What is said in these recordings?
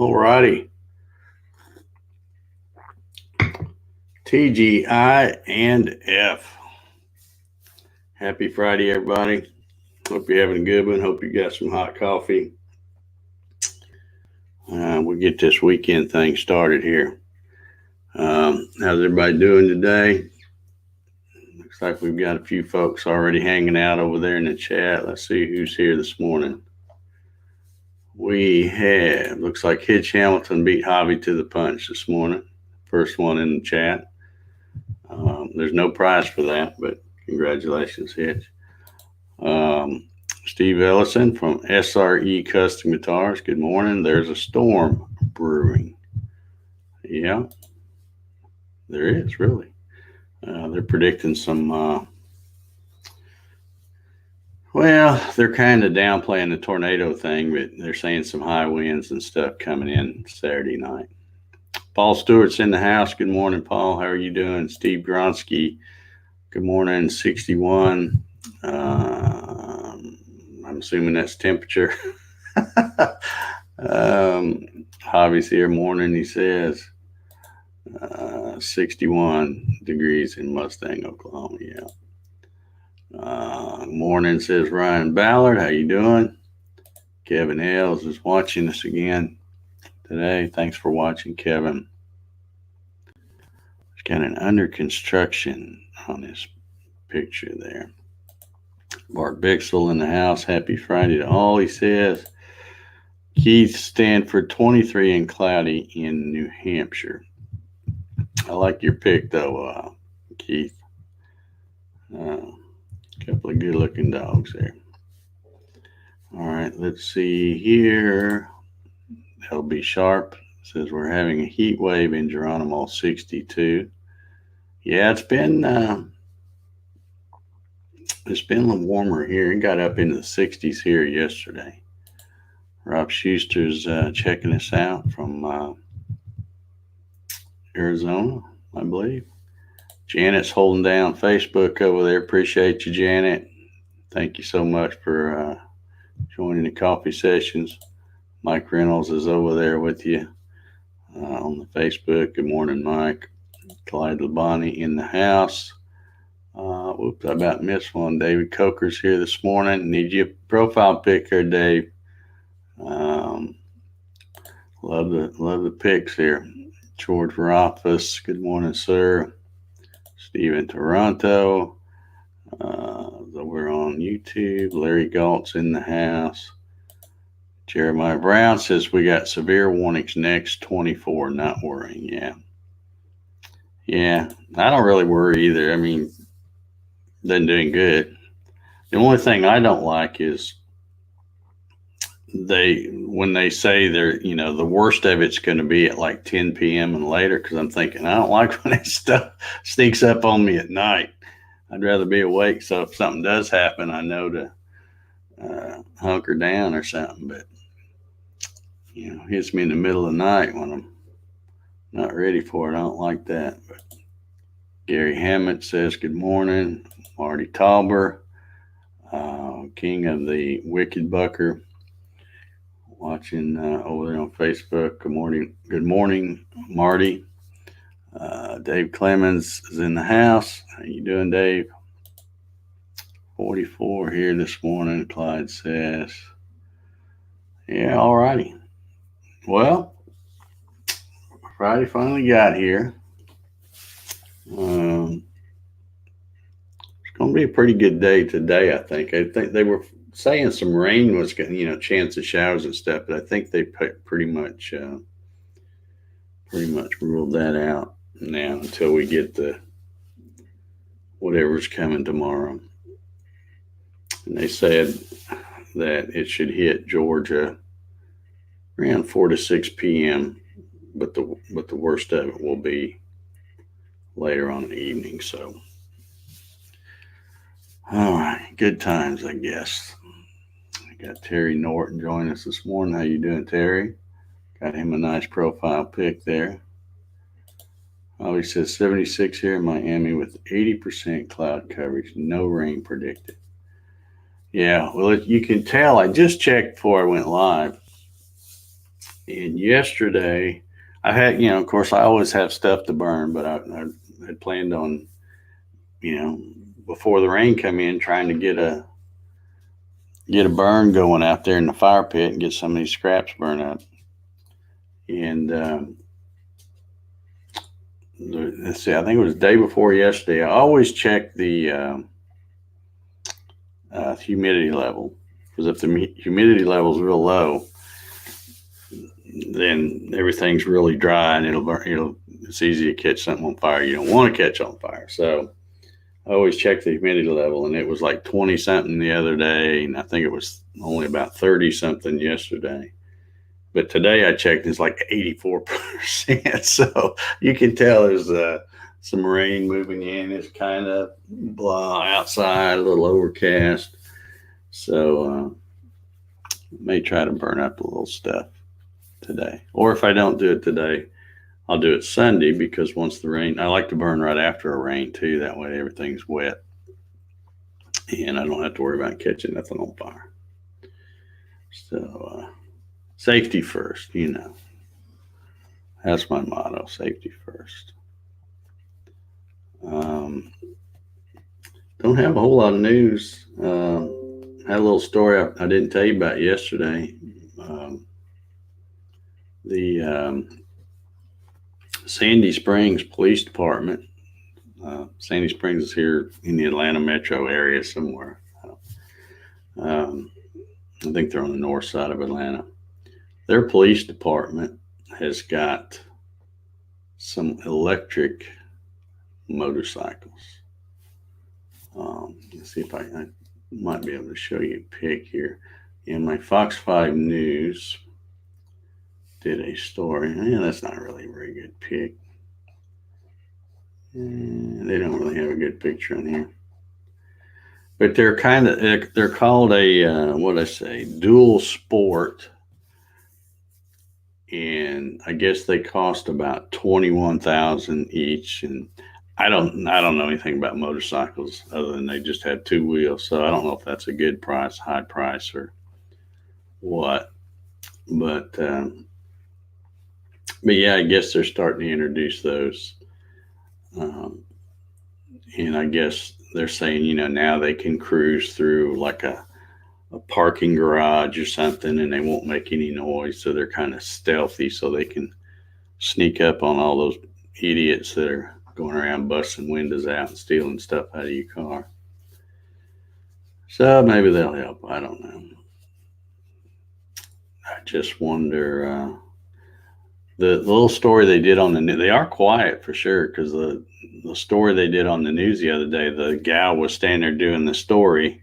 All righty. TGI and F. Happy Friday, everybody. Hope you're having a good one. Hope you got some hot coffee. We'll get this weekend thing started here. How's everybody doing today? Looks like we've got a few folks already hanging out over there in the chat. Let's see who's here this morning. We have, looks like Hitch Hamilton beat Javi to the punch this morning. First one in the chat. There's no prize for that, but congratulations, Hitch. Steve Ellison from SRE Custom Guitars. Good morning. There's a storm brewing. Yeah, there is, really. They're predicting some, they're kind of downplaying the tornado thing, but they're saying some high winds and stuff coming in Saturday night. Paul Stewart's in the house. Good morning, Paul. How are you doing? Steve Gronsky. Good morning. 61. I'm assuming that's temperature. Javi's here. Morning, he says. 61 degrees in Mustang, Oklahoma. Yeah. Morning, says Ryan Ballard. How you doing? Kevin Ailes is watching us again today. Thanks for watching, Kevin. There's got an under construction on this picture there. Bart Bixel in the house. Happy Friday to all, he says. Keith Stanford, 23 and cloudy in New Hampshire. I like your pick, though, Keith. A couple of good-looking dogs there. All right, let's see here. LB Sharp says we're having a heat wave in Geronimo, 62. Yeah, it's been a little warmer here. It got up into the 60s here yesterday. Rob Schuster's checking us out from Arizona, I believe. Janet's holding down Facebook over there. Appreciate you, Janet. Thank you so much for joining the coffee sessions. Mike Reynolds is over there with you on the Facebook. Good morning, Mike. Clyde Labani in the house. Whoops, I about missed one. David Coker's here this morning. Need you a profile pic here, Dave. Love the pics here. George Rothfuss, good morning, sir. Steve in Toronto. We're on YouTube. Larry Galt's in the house. Jeremiah Brown says we got severe warnings next 24. Not worrying. Yeah, I don't really worry either. I mean, they're doing good. The only thing I don't like is when they say they're, the worst of it's going to be at like 10 p.m. and later, because I'm thinking, I don't like when that stuff sneaks up on me at night. I'd rather be awake, so if something does happen, I know to hunker down or something. But, hits me in the middle of the night when I'm not ready for it. I don't like that. But Gary Hammett says, good morning. Marty Tauber, king of the Wicked Bucker, watching over there on Facebook. Good morning, Marty. Dave Clemens is in the house. How you doing, Dave? 44 here this morning, Clyde says. Yeah, all righty. Well, Friday finally got here. It's going to be a pretty good day today, I think. I think they were saying some rain was going, chance of showers and stuff, but I think they pretty much ruled that out now until we get the whatever's coming tomorrow. And they said that it should hit Georgia around 4 to 6 p.m., but the worst of it will be later on in the evening. So, all right, good times, I guess. I got Terry Norton joining us this morning. How you doing, Terry? Got him a nice profile pic there. Oh, he says 76 here in Miami with 80% cloud coverage, no rain predicted. Yeah, well, you can tell. I just checked before I went live. And yesterday, I had, of course, I always have stuff to burn, but I had planned on, you know, before the rain come in, trying to get a burn going out there in the fire pit and get some of these scraps burned up. And let's see, I think it was the day before yesterday. I always check the humidity level, because if the humidity level is real low, then everything's really dry and it'll burn. It's easy to catch something on fire you don't want to catch on fire. So I always check the humidity level, and it was like 20 something the other day, and I think it was only about 30 something yesterday. But today I checked, it's like 84%. So you can tell there's some rain moving in. It's kind of blah outside, a little overcast. So may try to burn up a little stuff today. Or if I don't do it today, I'll do it Sunday, because once the rain, I like to burn right after a rain too. That way everything's wet and I don't have to worry about catching nothing on fire. So safety first, That's my motto: safety first. Don't have a whole lot of news. Had a little story I didn't tell you about yesterday. The Sandy Springs Police Department. Sandy Springs is here in the Atlanta metro area somewhere. I think they're on the north side of Atlanta. Their police department has got some electric motorcycles. Let's see if I might be able to show you a pic here. In my Fox 5 News did a story. That's not really a very good pic. They don't really have a good picture on here. But they're called a, what I say, dual sport. And I guess they cost about 21,000 each. And I don't know anything about motorcycles other than they just have two wheels. So I don't know if that's a good price, high price, or what. But yeah, I guess they're starting to introduce those. And I guess they're saying, now they can cruise through like a parking garage or something, and they won't make any noise. So they're kind of stealthy, so they can sneak up on all those idiots that are going around busting windows out and stealing stuff out of your car. So maybe they'll help. I don't know. I just wonder. The little story they did on the news, they are quiet for sure, because the story they did on the news the other day, the gal was standing there doing the story,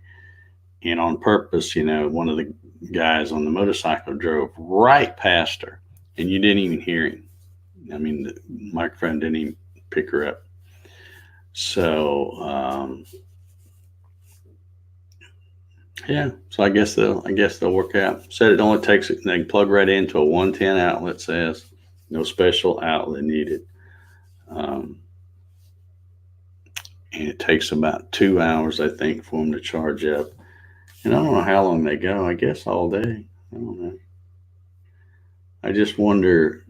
and on purpose, one of the guys on the motorcycle drove right past her, and you didn't even hear him. I mean, the microphone didn't even pick her up. So, yeah. So I guess they'll work out. Said it only takes, they can plug right into a 110 outlet. Says no special outlet needed. And it takes about 2 hours, I think, for them to charge up. And I don't know how long they go. I guess all day. I don't know. I just wonder.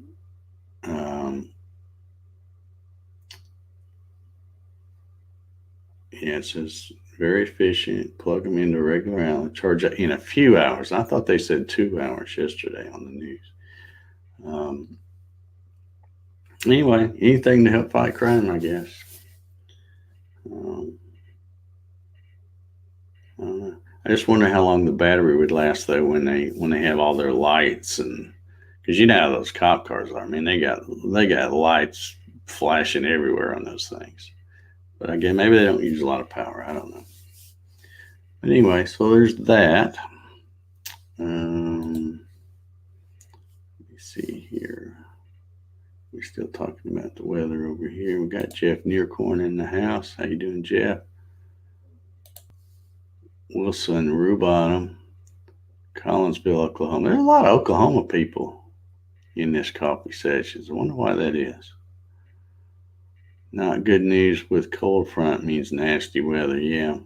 Yeah, it says very efficient. Plug them into a regular outlet. Charge in a few hours. I thought they said 2 hours yesterday on the news. Anyway, anything to help fight crime, I guess. I don't know. I just wonder how long the battery would last, though, when they have all their lights, and because you know how those cop cars are. I mean, they got lights flashing everywhere on those things. But again, maybe they don't use a lot of power. I don't know. But anyway, so there's that. Let me see here. We're still talking about the weather over here. We got Jeff Nearcorn in the house. How you doing, Jeff? Wilson, Rubottom, Collinsville, Oklahoma. There's a lot of Oklahoma people in this coffee sessions. I wonder why that is. Not good news with cold front means nasty weather. Yeah.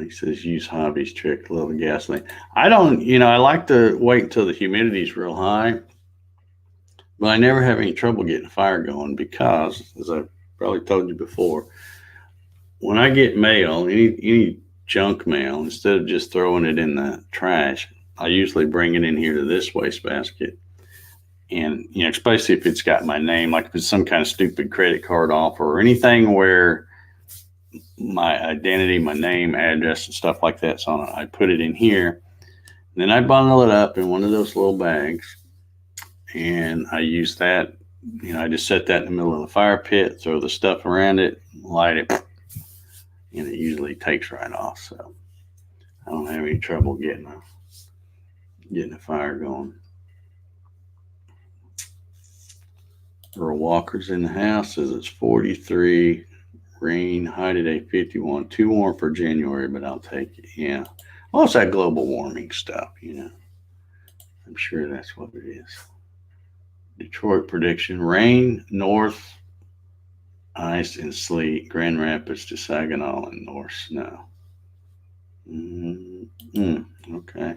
He says use hobbies trick, a little gasoline. I don't, I like to wait until the humidity's real high, but I never have any trouble getting a fire going because, as I probably told you before, when I get mail, any junk mail, instead of just throwing it in the trash, I usually bring it in here to this wastebasket. And, especially if it's got my name, like if it's some kind of stupid credit card offer or anything where my identity, my name, address, and stuff like that's on it, I put it in here. And then I bundle it up in one of those little bags. And I use that, I just set that in the middle of the fire pit, throw the stuff around it, light it, and it usually takes right off. So I don't have any trouble getting a fire going. Earl Walker's in the house. Says it's 43, rain, high today 51. Too warm for January, but I'll take it. Yeah. Well, it's that global warming stuff, I'm sure that's what it is. Detroit prediction: rain, north, ice and sleet, Grand Rapids to Saginaw, and north snow. Okay.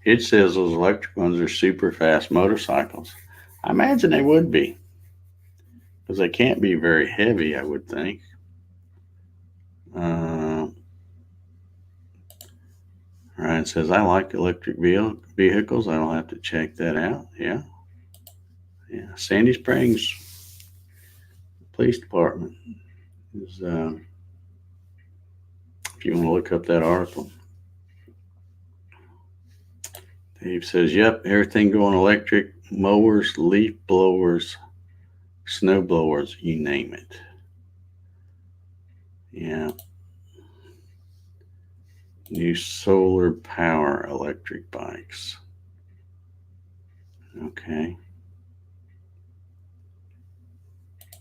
It says those electric ones are super fast motorcycles. I imagine they would be, because they can't be very heavy, I would think. Ryan says, I like electric vehicles. I don't have to check that out. Yeah. Sandy Springs Police Department is, if you want to look up that article. Dave says, yep, everything going electric, mowers, leaf blowers, snow blowers, you name it. Yeah. New solar power electric bikes. Okay.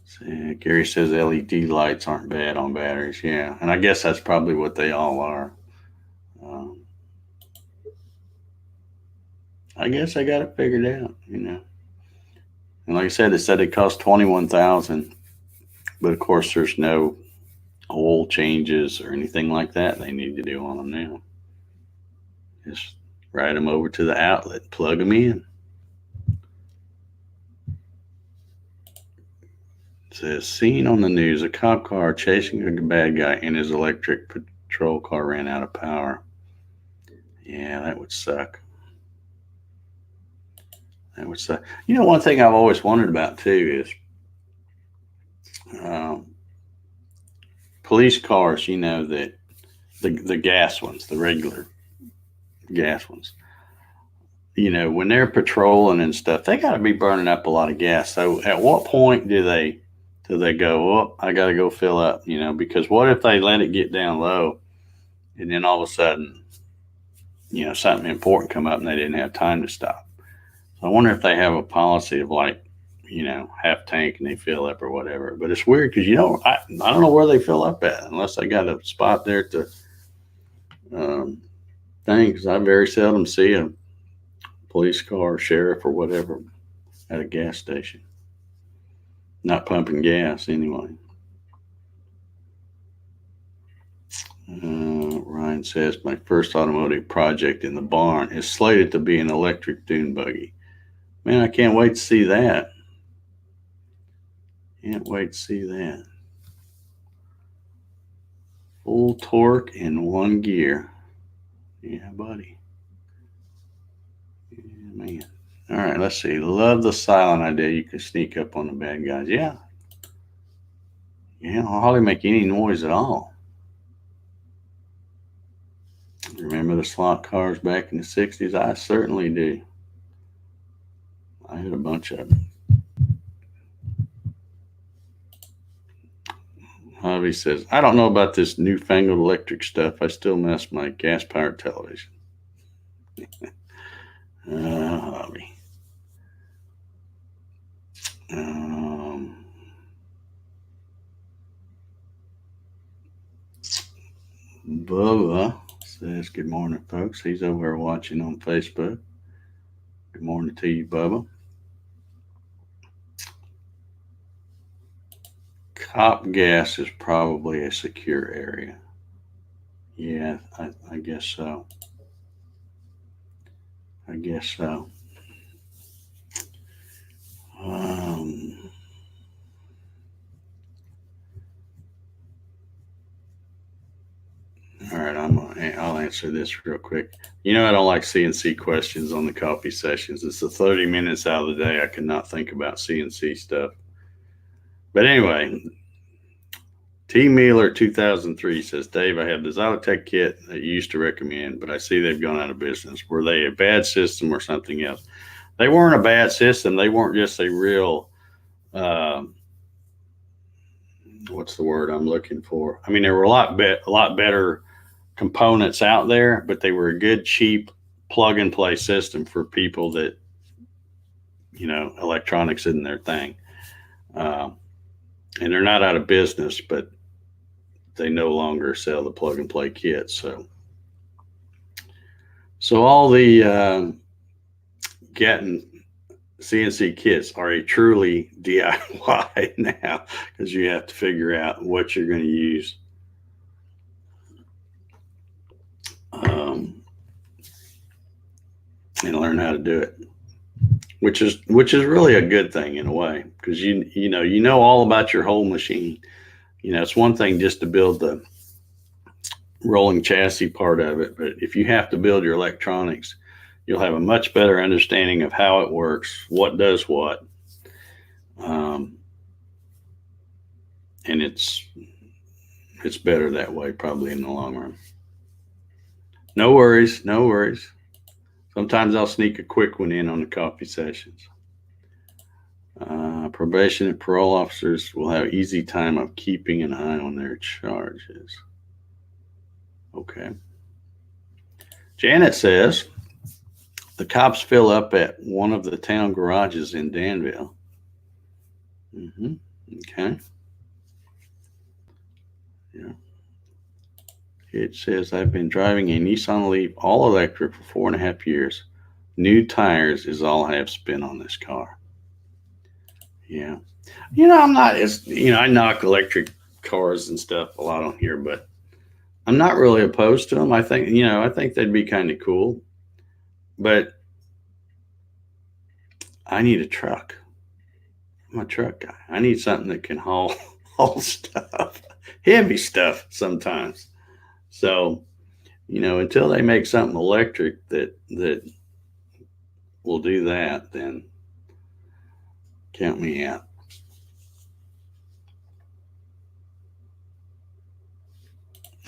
So, Gary says LED lights aren't bad on batteries. Yeah. And I guess that's probably what they all are. I guess I got it figured out, And like I said, it said it cost $21,000, but of course there's no oil changes or anything like that they need to do on them now. Just ride them over to the outlet, plug them in. It says, seen on the news, a cop car chasing a bad guy and his electric patrol car ran out of power. Yeah, that would suck. One thing I've always wondered about too is police cars, that the gas ones, the regular gas ones, when they're patrolling and stuff, they got to be burning up a lot of gas. So at what point do they go, oh, I got to go fill up, because what if they let it get down low and then all of a sudden, something important come up and they didn't have time to stop. So I wonder if they have a policy of like, half tank and they fill up or whatever. But it's weird because, I don't know where they fill up at unless they got a spot there to thing, because I very seldom see a police car or sheriff or whatever at a gas station. Not pumping gas anyway. Ryan says, my first automotive project in the barn is slated to be an electric dune buggy. Man, I can't wait to see that. Full torque in one gear. Yeah, buddy. Yeah, man. All right, let's see. Love the silent idea. You can sneak up on the bad guys. Yeah. I'll hardly make any noise at all. Remember the slot cars back in the 60s? I certainly do. I had a bunch of them. Javi says, I don't know about this newfangled electric stuff. I still mess my gas-powered television. Javi. Bubba says, good morning, folks. He's over there watching on Facebook. Good morning to you, Bubba. Cop gas is probably a secure area. Yeah, I guess so. I guess so. Um, all right, I'll answer this real quick. You know, I don't like CNC questions on the coffee sessions. It's the 30 minutes out of the day I cannot think about CNC stuff. But anyway, T. Mealer 2003 says, Dave, I have the Xylotech kit that you used to recommend, but I see they've gone out of business. Were they a bad system or something else? They weren't a bad system. They weren't just a real, uh, what's the word I'm looking for? I mean, there were a lot better components out there, but they were a good, cheap plug and play system for people that, electronics isn't their thing. Uh, and they're not out of business, but they no longer sell the plug and play kits. So all the Gatton CNC kits are a truly DIY now because you have to figure out what you're going to use. Um, and learn how to do it, which is really a good thing in a way because you know all about your whole machine. It's one thing just to build the rolling chassis part of it, but if you have to build your electronics, you'll have a much better understanding of how it works, what does what, um, and it's better that way probably in the long run. No worries, no worries. Sometimes I'll sneak a quick one in on the coffee sessions. Probation and parole officers will have easy time of keeping an eye on their charges. Okay. Janet says the cops fill up at one of the town garages in Danville. Mm-hmm. Okay. Yeah. It says I've been driving a Nissan Leaf all electric for 4.5 years. New tires is all I have spent on this car. Yeah. I'm not as I knock electric cars and stuff a lot on here, but I'm not really opposed to them. I think they'd be kind of cool, but I need a truck. I'm a truck guy. I need something that can haul haul stuff, heavy stuff sometimes. So, until they make something electric that will do that, then count me out.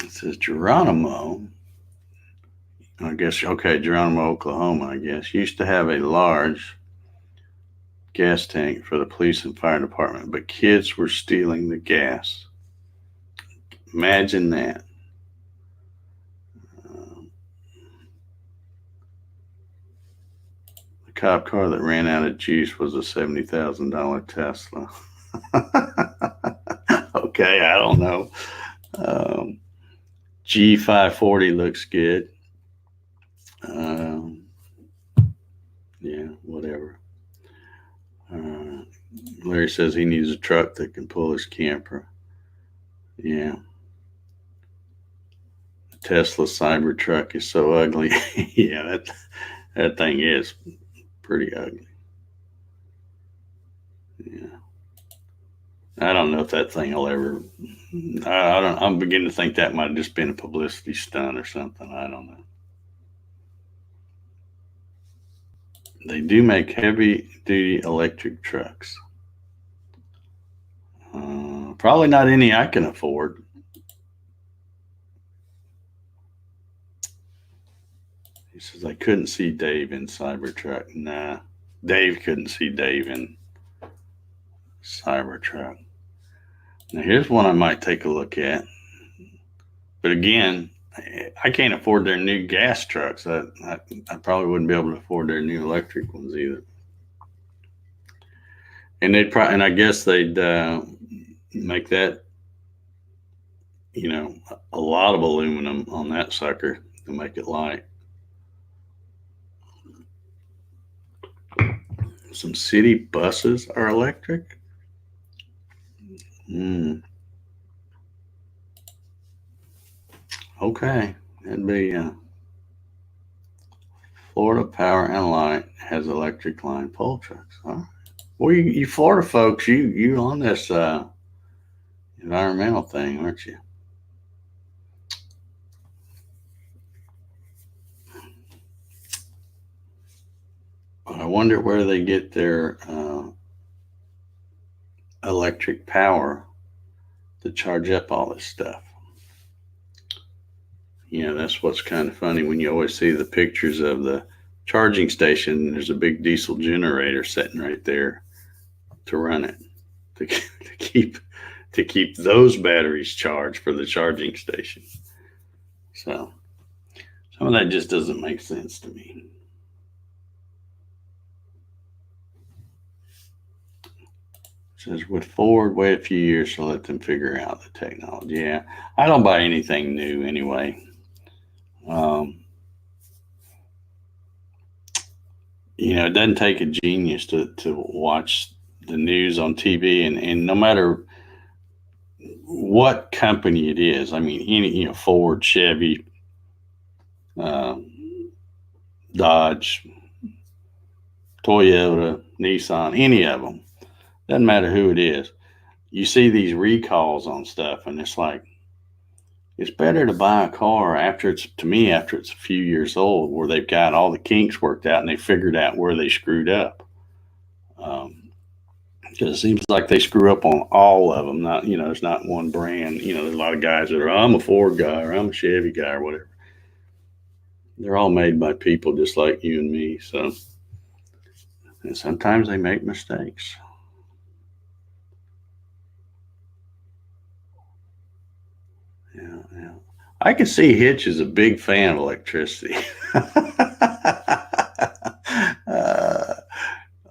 It says Geronimo. I guess okay, Geronimo, Oklahoma. I guess used to have a large gas tank for the police and fire department, but kids were stealing the gas. Imagine that. Um, the cop car that ran out of juice was a $70,000 Tesla. Okay, I don't know. Um, G540 looks good. Um, yeah, whatever. Uh, Larry says he needs a truck that can pull his camper. Yeah. The Tesla Cybertruck is so ugly. Yeah, that thing is pretty ugly. Yeah. I don't know if that thing will ever. I don't. I'm beginning to think that might have just been a publicity stunt or something. I don't know. They do make heavy duty electric trucks. Probably not any I can afford. He says I couldn't see Dave in Cybertruck. Nah, Dave couldn't see Dave in Cybertruck. Now here's one I might take a look at. But again, I can't afford their new gas trucks. I probably wouldn't be able to afford their new electric ones either. And I guess they'd make that, a lot of aluminum on that sucker to make it light. Some city buses are electric. Okay. That'd be Florida Power and Light has electric line pole trucks. All right. Well, you Florida folks, you on this environmental thing, aren't you? I wonder where they get their electric power to charge up all this stuff. That's what's kind of funny when you always see the pictures of the charging station. There's a big diesel generator sitting right there to run it, to, to keep to keep those batteries charged for the charging station. So some of that just doesn't make sense to me. It says with Ford, wait a few years to let them figure out the technology. Yeah, I don't buy anything new anyway. Um, it doesn't take a genius to watch the news on TV, and no matter what company it is, I mean, any Ford, Chevy, uh, Dodge, Toyota, Nissan, any of them, doesn't matter who it is. You see these recalls on stuff, and it's like it's better to buy a car after it's a few years old, where they've got all the kinks worked out and they figured out where they screwed up. Because it seems like they screw up on all of them. Not it's not one brand. There's a lot of guys that are I'm a Ford guy or I'm a Chevy guy or whatever. They're all made by people just like you and me. So, and sometimes they make mistakes. Yeah. I can see Hitch is a big fan of electricity.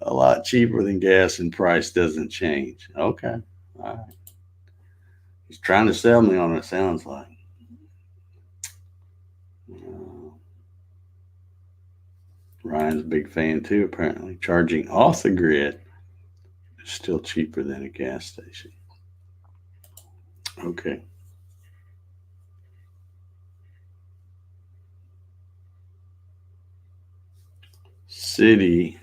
A lot cheaper than gas, and price doesn't change. Okay. All right. He's trying to sell me on it, sounds like. Uh, Ryan's a big fan too, apparently. Charging off the grid is still cheaper than a gas station. Okay. City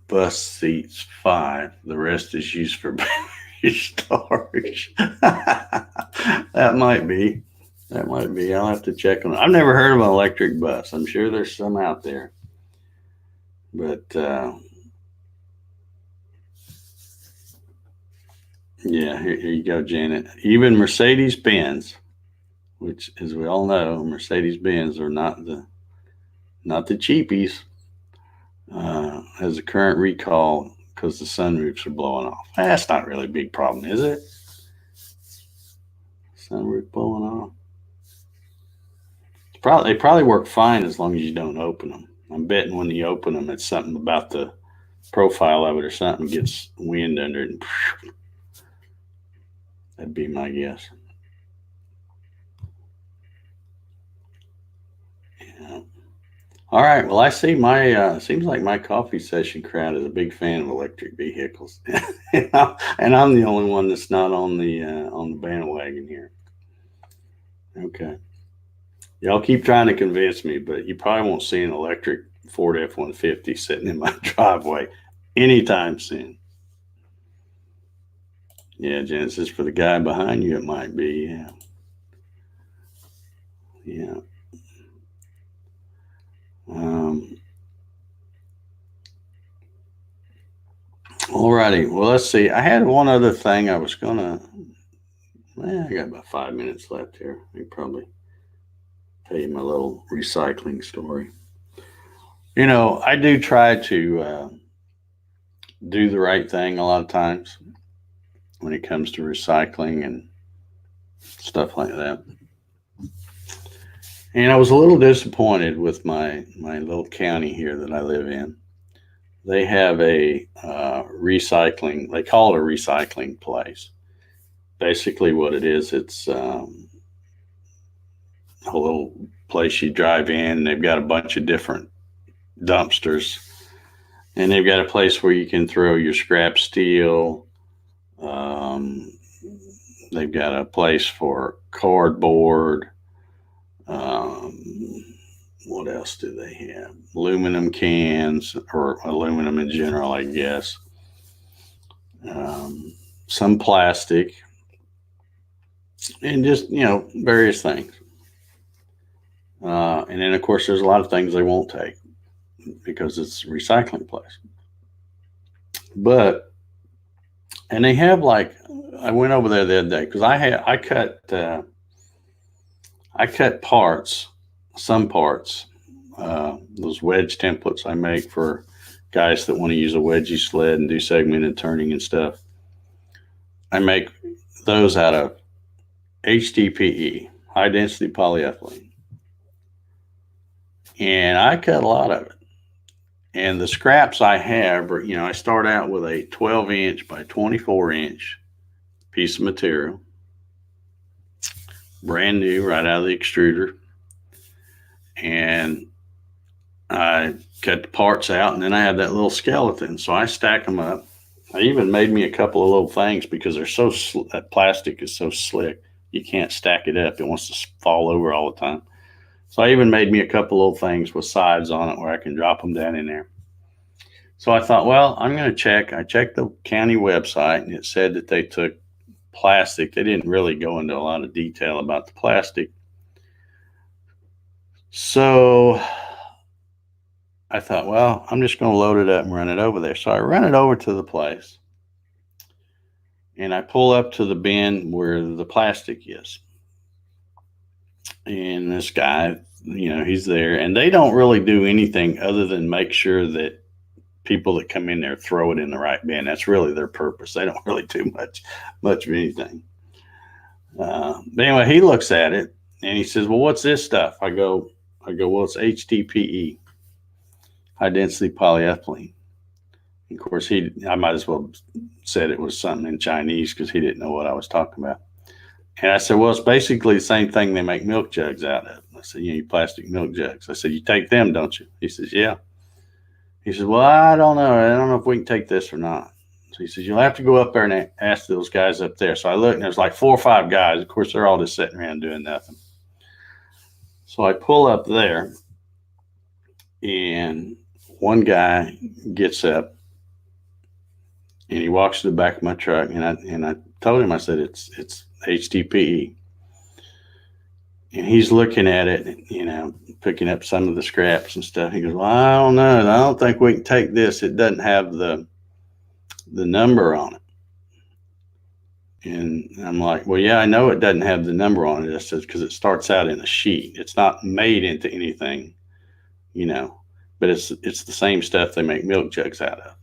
bus seats 5. The rest is used for battery storage. That might be. That might be. I'll have to check on it. I've never heard of an electric bus. I'm sure there's some out there. But yeah, here you go, Janet. Even Mercedes Benz, which, as we all know, Mercedes Benz are not the cheapies, has a current recall because the sunroofs are blowing off. That's not really a big problem, is it? Sunroof blowing off. They probably work fine as long as you don't open them. I'm betting when you open them, it's something about the profile of it or something gets wind under it. That'd be my guess. Yeah. All right. Well, I see seems like my coffee session crowd is a big fan of electric vehicles, and I'm the only one that's not on the bandwagon here. Okay. Y'all keep trying to convince me, but you probably won't see an electric Ford F-150 sitting in my driveway anytime soon. Yeah, Genesis, for the guy behind you, it might be. Yeah. Yeah. Um, Alrighty. Well, let's see. I had one other thing I was gonna. Well, I got about 5 minutes left here. I could probably tell you my little recycling story. I do try to do the right thing a lot of times when it comes to recycling and stuff like that. And I was a little disappointed with my little county here that I live in. They have a recycling. They call it a recycling place. Basically, what it is, it's a little place you drive in. They've got a bunch of different dumpsters, and they've got a place where you can throw your scrap steel. They've got a place for cardboard. What else do they have? Aluminum cans, or aluminum in general, I guess. Some plastic, and just, various things. And then, of course, there's a lot of things they won't take because it's a recycling place. And they have, like, I went over there the other day because I cut parts, some parts, those wedge templates I make for guys that want to use a wedgie sled and do segmented turning and stuff. I make those out of HDPE, high density polyethylene. And I cut a lot of it. And the scraps I have are, I start out with a 12-inch by 24-inch piece of material, brand new, right out of the extruder. And I cut the parts out, and then I have that little skeleton. So I stack them up. I even made me a couple of little things because that plastic is so slick. You can't stack it up. It wants to fall over all the time. So I even made me a couple little things with sides on it where I can drop them down in there. So I thought, well, I'm going to check. I checked the county website, and it said that they took plastic. They didn't really go into a lot of detail about the plastic. So I thought, well, I'm just going to load it up and run it over there. So I run it over to the place, and I pull up to the bin where the plastic is. And this guy, he's there, and they don't really do anything other than make sure that people that come in there throw it in the right bin. That's really their purpose. They don't really do much of anything. But anyway, he looks at it and he says, well, what's this stuff? I go, well, it's HDPE, high density polyethylene. Of course, I might as well said it was something in Chinese because he didn't know what I was talking about. And I said, well, it's basically the same thing they make milk jugs out of. I said, plastic milk jugs. I said, you take them, don't you? He says, yeah. He says, well, I don't know. I don't know if we can take this or not. So he says, you'll have to go up there and ask those guys up there. So I looked, and there's like 4 or 5 guys. Of course, they're all just sitting around doing nothing. So I pull up there, and one guy gets up, and he walks to the back of my truck, and I told him, I said, it's HDPE. And he's looking at it, picking up some of the scraps and stuff. He goes, well, I don't know. I don't think we can take this. It doesn't have the number on it. And I'm like, well, yeah, I know it doesn't have the number on it. It says, because it starts out in a sheet. It's not made into anything, but it's the same stuff they make milk jugs out of.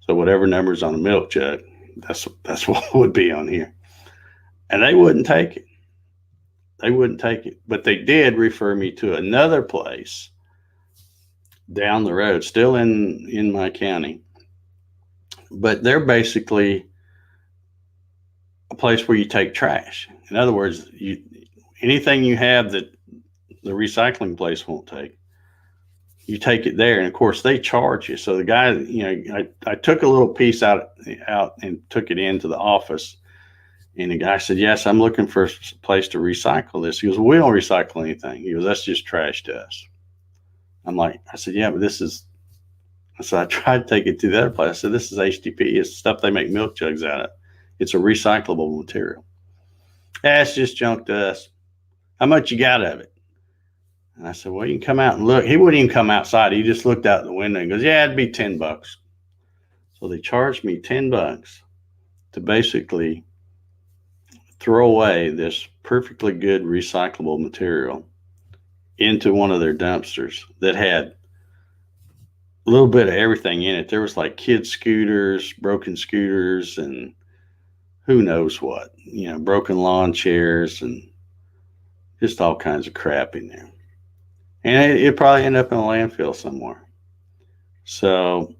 So whatever number's on a milk jug, that's what would be on here. And they wouldn't take it. But they did refer me to another place down the road, still in my county. But they're basically a place where you take trash. In other words, anything you have that the recycling place won't take, you take it there. And of course, they charge you. So the guy, I took a little piece out and took it into the office. And the guy said, yes, I'm looking for a place to recycle this. He goes, well, we don't recycle anything. He goes, that's just trash to us. I said, yeah, but I tried to take it to the other place. I said, this is HDPE. It's stuff they make milk jugs out of. It's a recyclable material. It's just junk to us. How much you got of it? And I said, well, you can come out and look. He wouldn't even come outside. He just looked out the window and goes, yeah, it'd be $10. So they charged me $10 to basically throw away this perfectly good recyclable material into one of their dumpsters that had a little bit of everything in it. There was like kids' scooters, broken scooters, and who knows what, broken lawn chairs and just all kinds of crap in there. And it probably ended up in a landfill somewhere. So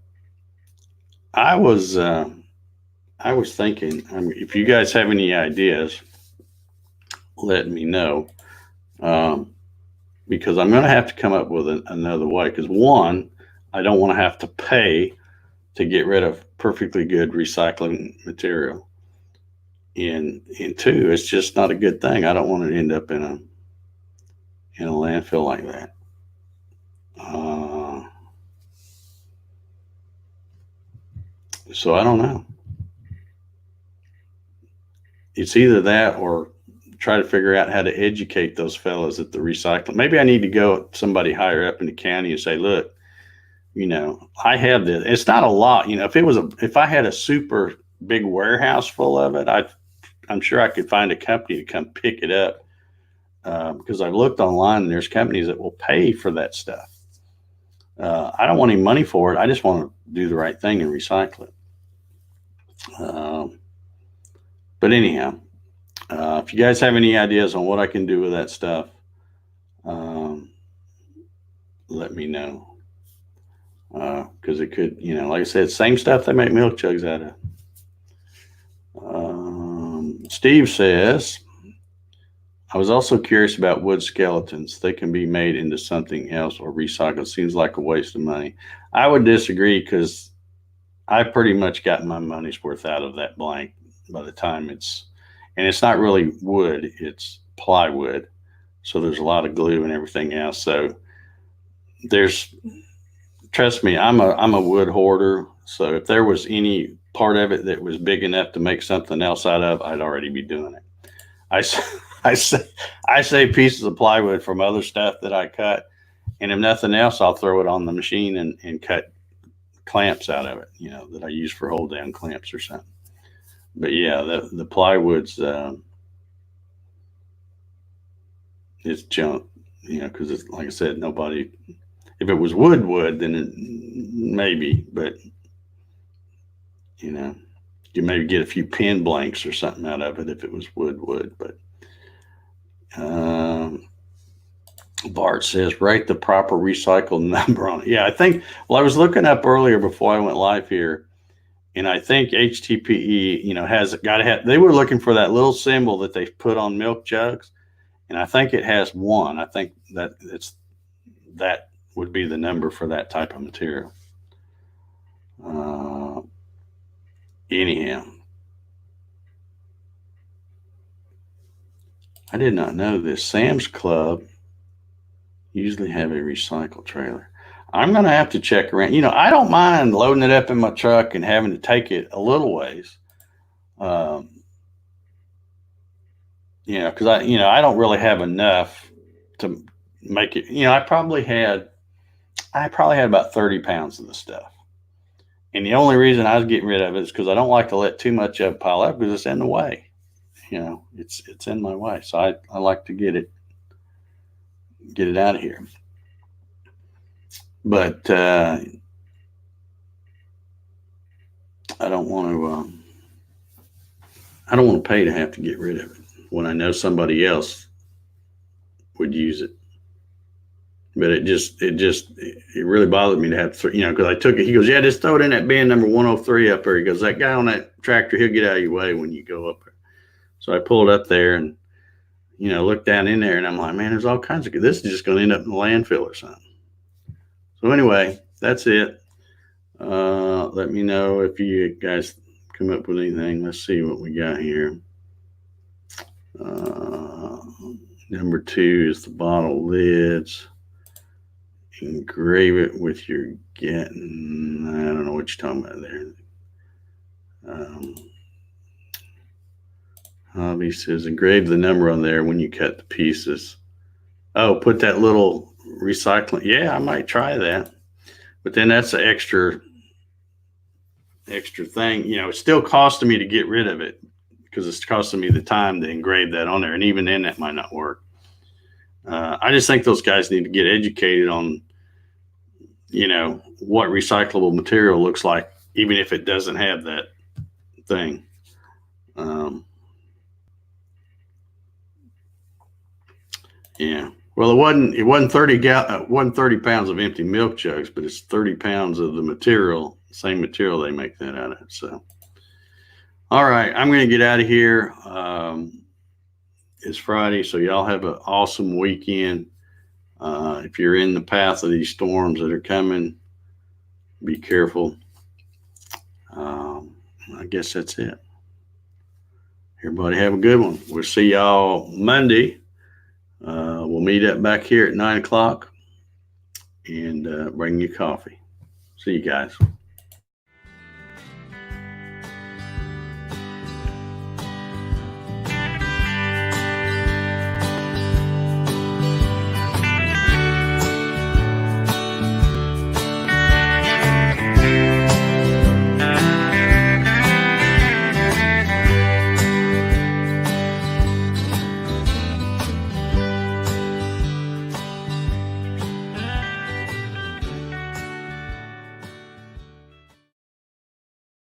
I was thinking, if you guys have any ideas, let me know, because I'm going to have to come up with another way. Because one, I don't want to have to pay to get rid of perfectly good recycling material. And two, it's just not a good thing. I don't want to end up in in a landfill like that. So I don't know. It's either that or try to figure out how to educate those fellows at the recycling. Maybe I need to go somebody higher up in the county and say, look, I have this. It's not a lot. If I had a super big warehouse full of it, I'm sure I could find a company to come pick it up. Because I've looked online and there's companies that will pay for that stuff. I don't want any money for it. I just want to do the right thing and recycle it. But anyhow, if you guys have any ideas on what I can do with that stuff, let me know. Because it could, like I said, same stuff they make milk jugs out of. Steve says, I was also curious about wood skeletons. They can be made into something else or recycled. Seems like a waste of money. I would disagree because I pretty much got my money's worth out of that blank by the time it's not really wood, it's plywood. So there's a lot of glue and everything else. So trust me, I'm a wood hoarder. So if there was any part of it that was big enough to make something else out of, I'd already be doing it. I say pieces of plywood from other stuff that I cut, and if nothing else, I'll throw it on the machine and cut clamps out of it, that I use for hold down clamps or something. But yeah, the plywood's it's junk, because it's like I said, nobody. If it was wood, then maybe, but you maybe get a few pen blanks or something out of it if it was wood, but. Bart says, write the proper recycled number on it. Yeah, I was looking up earlier before I went live here, and I think HTPE, has got to have, they were looking for that little symbol that they put on milk jugs, and I think it has 1. I think that would be the number for that type of material. Anyhow. I did not know this. Sam's Club usually have a recycle trailer. I'm going to have to check around. I don't mind loading it up in my truck and having to take it a little ways. Because I don't really have enough to make it. I probably had about 30 pounds of the stuff. And the only reason I was getting rid of it is because I don't like to let too much of it pile up because it's in the way. It's in my way. So I like to get it out of here. But I don't want to pay to have to get rid of it when I know somebody else would use it. But it really bothered me to have to, because I took it. He goes, yeah, just throw it in that bin number 103 up there. He goes, that guy on that tractor, he'll get out of your way when you go up there. So I pulled up there and, looked down in there, and I'm like, man, there's all kinds of, this is just going to end up in the landfill or something. So anyway, that's it. Let me know if you guys come up with anything. Let's see what we got here. Number 2 is the bottle lids. Engrave it with your Gatton. I don't know what you're talking about there. Hobby says engrave the number on there when you cut the pieces. Oh, put that little recycling. Yeah, I might try that. But then that's an extra thing. It's still costing me to get rid of it because it's costing me the time to engrave that on there. And even then, that might not work. I just think those guys need to get educated on, what recyclable material looks like, even if it doesn't have that thing. Yeah. Well, it wasn't 30 pounds of empty milk jugs, but it's 30 pounds of the material, same material they make that out of. So, all right, I'm going to get out of here. It's Friday, so y'all have an awesome weekend. If you're in the path of these storms that are coming, be careful. I guess that's it. Everybody have a good one. We'll see y'all Monday. We'll we'll meet up back here at 9 o'clock and bring you coffee. See you guys.